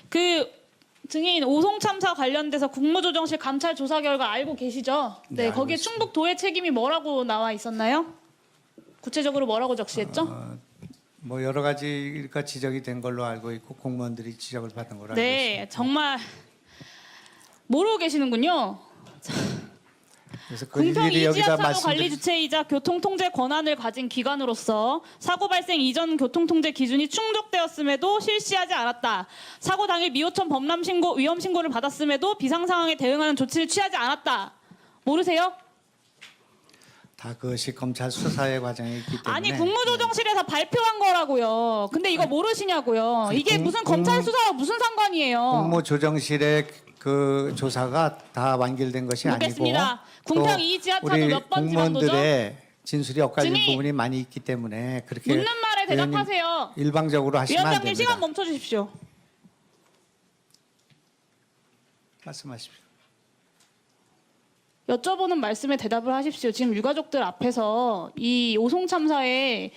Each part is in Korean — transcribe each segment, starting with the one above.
그 증인 오송 참사 관련돼서 국무조정실 감찰 조사 결과 알고 계시죠? 네, 네, 알고 거기에 있습니다. 충북도의 책임이 뭐라고 나와 있었나요? 구체적으로 뭐라고 적시했죠? 뭐 여러 가지가 지적이 된 걸로 알고 있고 공무원들이 지적을 받은 걸로 알고 네, 있습니다. 정말 모르고 계시는군요. 그래서 그 공평 일일이 여기다 이지하차도 관리 말씀드릴 주체이자 교통통제 권한을 가진 기관으로서 사고 발생 이전 교통통제 기준이 충족되었음에도 실시하지 않았다. 사고 당일 미호천 범람 신고, 위험 신고를 받았음에도 비상 상황에 대응하는 조치를 취하지 않았다. 모르세요? 다 그것이 검찰 수사의 과정이 있기 때문에 아니 국무조정실에서 발표한 거라고요. 근데 이거 모르시냐고요. 이게 무슨 검찰 수사와 무슨 상관이에요? 국무조정실의 그 조사가 다 완결된 것이 묻겠습니다. 아니고 궁평 또 이 지하차도 우리 몇 번 지방도죠? 공무원들의 진술이 엇갈린 증인! 부분이 많이 있기 때문에 그렇게 묻는 말에 의원님 대답하세요. 일방적으로 하시면 안 위원장님 시간 됩니다. 멈춰 주십시오. 말씀하십시오. 여쭤보는 말씀에 대답을 하십시오. 지금 유가족들 앞에서 이 오송 참사의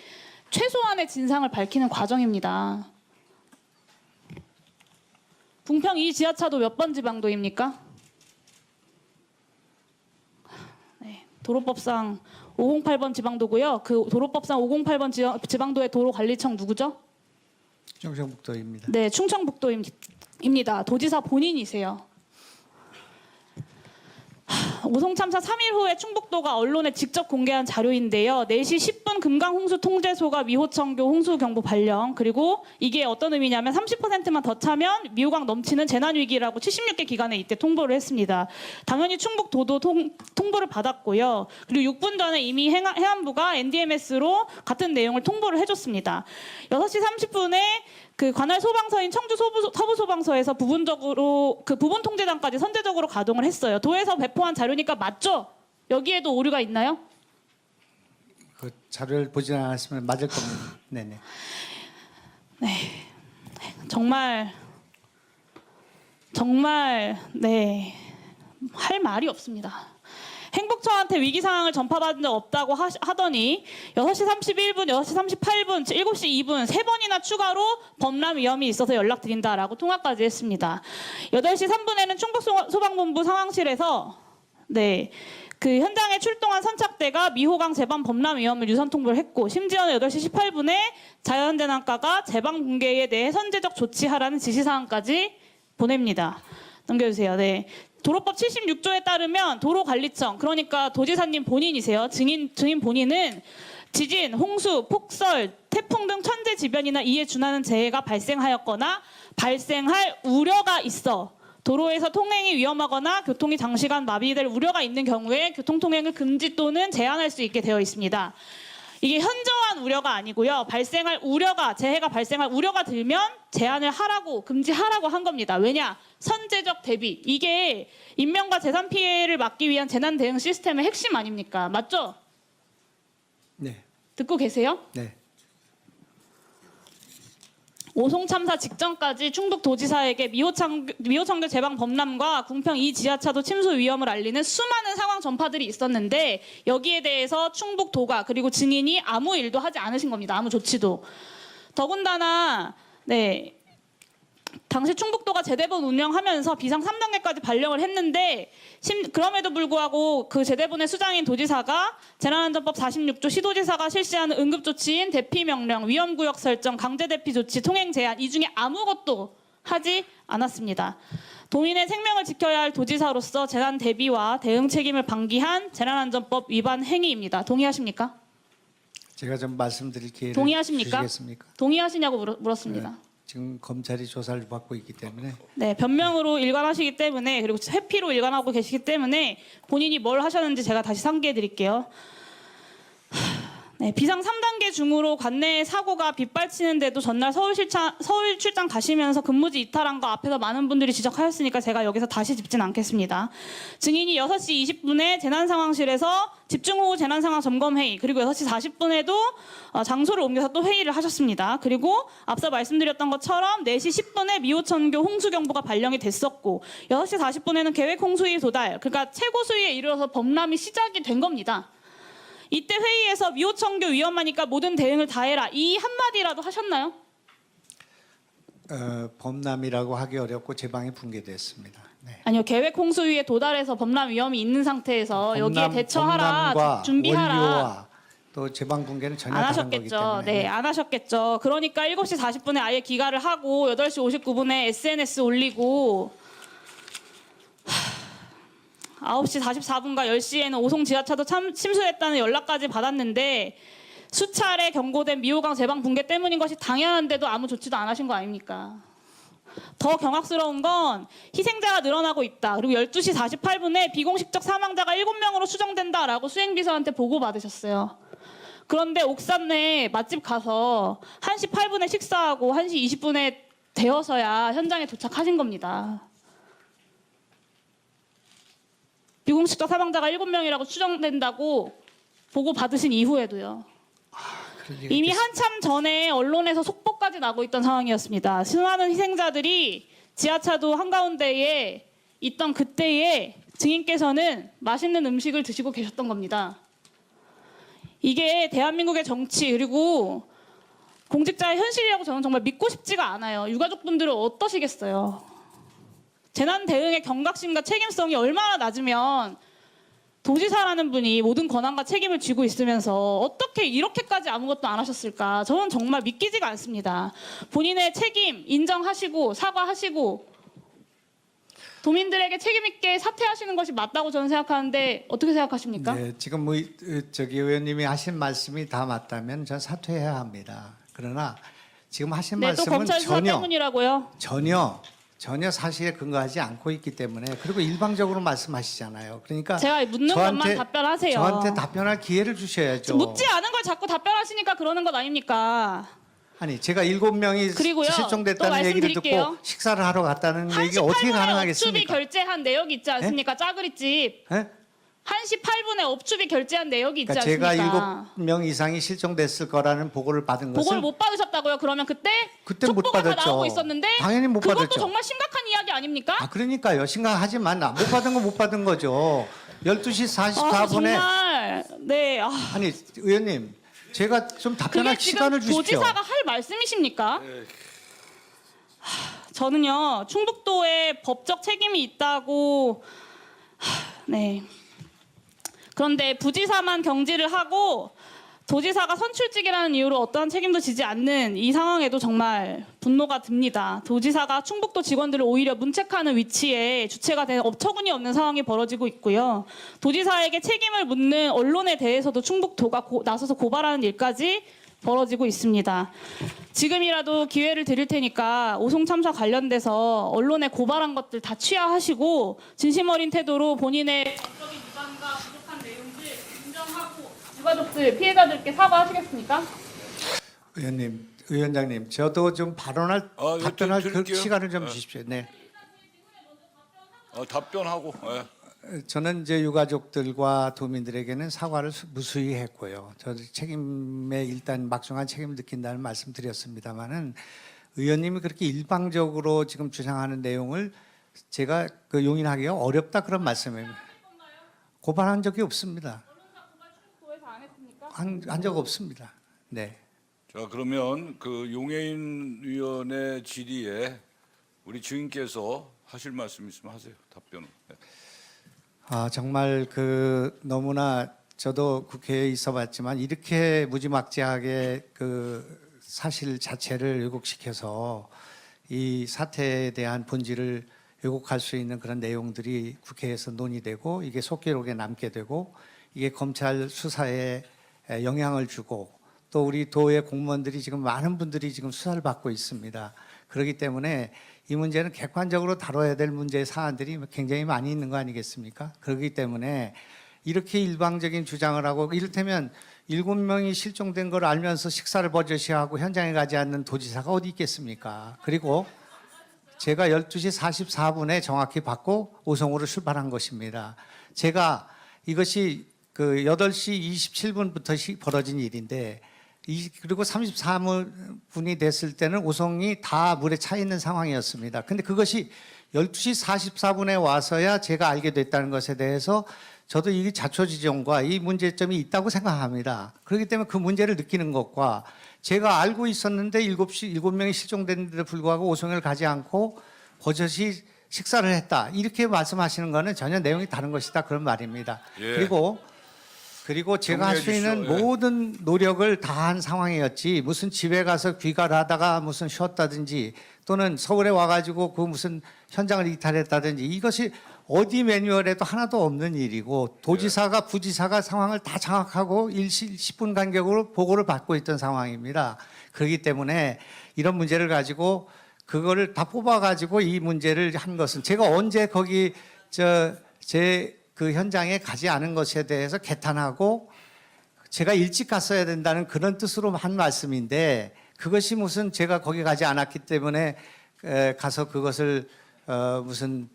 최소한의 진상을 밝히는 과정입니다. 궁평 이 지하차도 몇 번 지방도입니까? 네, 도로법상 508번 지방도고요. 그 도로법상 508번 지방도의 도로관리청 누구죠? 충청북도입니다. 네, 충청북도입니다. 도지사 본인이세요. 오송 참사 3일 후에 충북도가 언론에 직접 공개한 자료인데요. 4시 10분 금강 홍수 통제소가 미호천교 홍수 경보 발령. 그리고 이게 어떤 의미냐면 30%만 더 차면 미호강 넘치는 재난 위기라고 76개 기관에 이때 통보를 했습니다. 당연히 충북도도 통보를 받았고요. 그리고 6분 전에 이미 해안부가 NDMS로 같은 내용을 통보를 해줬습니다. 6시 30분에 그 관할 소방서인 청주 서부 소방서에서 부분적으로 그 부분 통제단까지 선제적으로 가동을 했어요. 도에서 배포한 자료니까 맞죠? 여기에도 오류가 있나요? 그 자료를 보지 않았으면 맞을 겁니다. 네네. 정말 네, 할 말이 없습니다. 행복처한테 위기 상황을 전파받은 적 없다고 하더니 6시 31분, 6시 38분, 7시 2분 3번이나 추가로 범람 위험이 있어서 연락드린다라고 통화까지 했습니다. 8시 3분에는 충북소방본부 상황실에서 그 현장에 출동한 선착대가 미호강 제방 범람 위험을 유선 통보를 했고 심지어는 8시 18분에 자연재난과가 제방 붕괴에 대해 선제적 조치하라는 지시사항까지 보냅니다. 넘겨주세요. 네. 도로법 76조에 따르면 도로관리청, 그러니까 도지사님 본인이세요. 증인 본인은 지진, 홍수, 폭설, 태풍 등 천재지변이나 이에 준하는 재해가 발생하였거나 발생할 우려가 있어 도로에서 통행이 위험하거나 교통이 장시간 마비될 우려가 있는 경우에 교통통행을 금지 또는 제한할 수 있게 되어 있습니다. 이게 현저한 우려가 아니고요. 재해가 발생할 우려가 들면 제한을 하라고, 금지하라고 한 겁니다. 왜냐? 선제적 대비. 이게 인명과 재산 피해를 막기 위한 재난 대응 시스템의 핵심 아닙니까? 맞죠? 네. 듣고 계세요? 네. 오송 참사 직전까지 충북도지사에게 미호천교 제방 범람과 궁평 이 지하차도 침수 위험을 알리는 수많은 상황 전파들이 있었는데 여기에 대해서 충북도가 그리고 증인이 아무 일도 하지 않으신 겁니다. 아무 조치도. 더군다나 당시 충북도가 제대본 운영하면서 비상 3단계까지 발령을 했는데 그럼에도 불구하고 그 제대본의 수장인 도지사가 재난안전법 46조 시도지사가 실시하는 응급조치인 대피명령, 위험구역 설정, 강제대피조치, 통행 제한 이 중에 아무것도 하지 않았습니다. 도민의 생명을 지켜야 할 도지사로서 재난 대비와 대응 책임을 방기한 재난안전법 위반 행위입니다. 동의하십니까? 제가 좀 말씀드릴 기회를 동의하십니까? 주시겠습니까? 동의하시냐고 물었습니다. 지금 검찰이 조사를 받고 있기 때문에 네, 변명으로 일관하시기 때문에 그리고 회피로 일관하고 계시기 때문에 본인이 뭘 하셨는지 제가 다시 상기해 드릴게요. 네, 비상 3단계 중으로 관내에 사고가 빗발치는데도 전날 서울 출장 가시면서 근무지 이탈한 거 앞에서 많은 분들이 지적하셨으니까 제가 여기서 다시 짚진 않겠습니다. 증인이 6시 20분에 재난상황실에서 집중호우 재난상황 점검회의 그리고 6시 40분에도 장소를 옮겨서 또 회의를 하셨습니다. 그리고 앞서 말씀드렸던 것처럼 4시 10분에 미호천교 홍수경보가 발령이 됐었고 6시 40분에는 계획 홍수위 도달 그러니까 최고 수위에 이르러서 범람이 시작이 된 겁니다. 이때 회의에서 미호천교 위험하니까 모든 대응을 다 해라. 이 한마디라도 하셨나요? 범람이라고 하기 어렵고 제 방이 붕괴됐습니다. 네. 아니요, 계획 홍수위에 도달해서 범람 위험이 있는 상태에서 여기에 대처하라, 범람과 준비하라. 원료와 또 제 방 붕괴는 전혀 안 다른 거기 하셨겠죠. 때문에. 네, 안 하셨겠죠. 그러니까 7시 40분에 아예 기가를 하고 8시 59분에 SNS 올리고 9시 44분과 10시에는 오송 지하차도 침수했다는 연락까지 받았는데 수차례 경고된 미호강 제방 붕괴 때문인 것이 당연한데도 아무 조치도 안 하신 거 아닙니까? 더 경악스러운 건 희생자가 늘어나고 있다. 그리고 12시 48분에 비공식적 사망자가 7명으로 추정된다라고 수행비서한테 보고받으셨어요. 그런데 옥산 내 맛집 가서 1시 8분에 식사하고 1시 20분에 되어서야 현장에 도착하신 겁니다. 비공식적 사망자가 7명이라고 추정된다고 보고받으신 이후에도요. 이미 한참 전에 언론에서 속보까지 나고 있던 상황이었습니다. 수많은 희생자들이 지하차도 한가운데에 있던 그때에 증인께서는 맛있는 음식을 드시고 계셨던 겁니다. 이게 대한민국의 정치 그리고 공직자의 현실이라고 저는 정말 믿고 싶지가 않아요. 유가족분들은 어떠시겠어요? 재난 대응의 경각심과 책임성이 얼마나 낮으면 도지사라는 분이 모든 권한과 책임을 쥐고 있으면서 어떻게 이렇게까지 아무것도 안 하셨을까? 저는 정말 믿기지가 않습니다. 본인의 책임 인정하시고 사과하시고 도민들에게 책임 있게 사퇴하시는 것이 맞다고 저는 생각하는데 어떻게 생각하십니까? 네, 지금 저기 의원님이 하신 말씀이 다 맞다면 전 사퇴해야 합니다. 그러나 지금 하신 네, 또 말씀은 검찰 수사 때문이라고요. 전혀 사실에 근거하지 않고 있기 때문에 그리고 일방적으로 말씀하시잖아요. 그러니까 제가 묻는 것만 답변하세요. 저한테 답변할 기회를 주셔야죠. 묻지 않은 걸 자꾸 답변하시니까 그러는 것 아닙니까? 아니 제가 7명이 그리고요, 또 실종됐다는 얘기를 말씀드릴게요. 듣고 식사를 하러 갔다는 얘기가 1시 어떻게 8분에 업추비 가능하겠습니까? 결제한 내역이 있지 않습니까? 짜그리집. 예? 1시 8분에 업추비 결제한 내역이 있지 그러니까 않습니까? 제가 7명 이상이 실종됐을 거라는 보고를 받은 것은 보고를 못 받으셨다고요? 그러면 그때 못 촉보가 다 받았죠. 나오고 있었는데 당연히 못 그것도 받았죠. 정말 심각한 이야기 아닙니까? 아 그러니까요. 심각하지만 못 받은 건 못 받은 거죠. 12시 아, 44분에 정말 네. 아니 의원님 제가 좀 답변할 그게 지금 시간을 주십시오. 도지사가 할 말씀이십니까? 저는요 충북도에 법적 책임이 있다고 네. 그런데 부지사만 경질을 하고 도지사가 선출직이라는 이유로 어떠한 책임도 지지 않는 이 상황에도 정말 분노가 듭니다. 도지사가 충북도 직원들을 오히려 문책하는 위치에 주체가 된 어처구니 없는 상황이 벌어지고 있고요. 도지사에게 책임을 묻는 언론에 대해서도 충북도가 나서서 고발하는 일까지 벌어지고 있습니다. 지금이라도 기회를 드릴 테니까 오송 참사 관련돼서 언론에 고발한 것들 다 취하하시고 진심 어린 태도로 본인의 법적인 위반과 부족한 내용들 인정하고 유가족들 피해자들께 사과하시겠습니까? 위원장님, 저도 좀 발언할 답변할 그 드릴게요. 시간을 좀 주십시오. 네. 답변하고. 저는 이제 유가족들과 도민들에게는 사과를 무수히 했고요. 저도 책임에 일단 막중한 책임을 느낀다는 말씀드렸습니다만은 의원님이 그렇게 일방적으로 지금 주장하는 내용을 제가 그 용인하기가 어렵다 그런 말씀입니다. 고발한 적이 없습니다. 한 적 없습니다. 네. 자 그러면 그 용해인 위원의 질의에 우리 주인께서 하실 말씀 있으면 하세요. 답변을. 정말 그 너무나 저도 국회에 있어봤지만 이렇게 무지막지하게 그 사실 자체를 왜곡시켜서 이 사태에 대한 본질을 왜곡할 수 있는 그런 내용들이 국회에서 논의되고 이게 속기록에 남게 되고 이게 검찰 수사에 영향을 주고 또 우리 도의 공무원들이 지금 많은 분들이 지금 수사를 받고 있습니다. 그렇기 때문에 이 문제는 객관적으로 다뤄야 될 문제의 사안들이 굉장히 많이 있는 거 아니겠습니까? 그렇기 때문에 이렇게 일방적인 주장을 하고 이를테면 7명이 실종된 걸 알면서 식사를 버젓이하고 현장에 가지 않는 도지사가 어디 있겠습니까? 그리고 제가 12시 44분에 정확히 받고 오송으로 출발한 것입니다. 제가 이것이 그 8시 27분부터 벌어진 일인데 그리고 34분이 됐을 때는 오송이 다 물에 차 있는 상황이었습니다. 근데 그것이 12시 44분에 와서야 제가 알게 됐다는 것에 대해서 저도 이 자초지종과 이 문제점이 있다고 생각합니다. 그렇기 때문에 그 문제를 느끼는 것과 제가 알고 있었는데 7명이 실종됐는데도 불구하고 오송을 가지 않고 버젓이 식사를 했다. 이렇게 말씀하시는 거는 전혀 내용이 다른 것이다. 그런 말입니다. 예. 그리고 제가 할 수 정리해 있는 주십시오. 예. 모든 노력을 다한 상황이었지 무슨 집에 가서 귀가를 하다가 무슨 쉬었다든지 또는 서울에 와가지고 그 무슨 현장을 이탈했다든지 이것이 어디 매뉴얼에도 하나도 없는 일이고 도지사가 부지사가 상황을 다 장악하고 일시 10분 간격으로 보고를 받고 있던 상황입니다. 그렇기 때문에 이런 문제를 가지고 그거를 다 뽑아가지고 이 문제를 한 것은 제가 언제 거기 제 그 현장에 가지 않은 것에 대해서 개탄하고 제가 일찍 갔어야 된다는 그런 뜻으로 한 말씀인데 그것이 무슨 제가 거기 가지 않았기 때문에 가서 그것을 무슨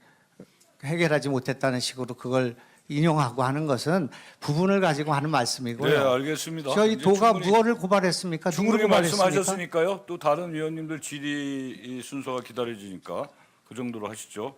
해결하지 못했다는 식으로 그걸 인용하고 하는 것은 부분을 가지고 하는 말씀이고요. 네, 알겠습니다. 저희 이제 도가 충분히- 무엇을 고발했습니까? 누구를 충분히 고발했습니까? 말씀하셨으니까요. 또 다른 위원님들 질의 순서가 기다려지니까 그 정도로 하시죠.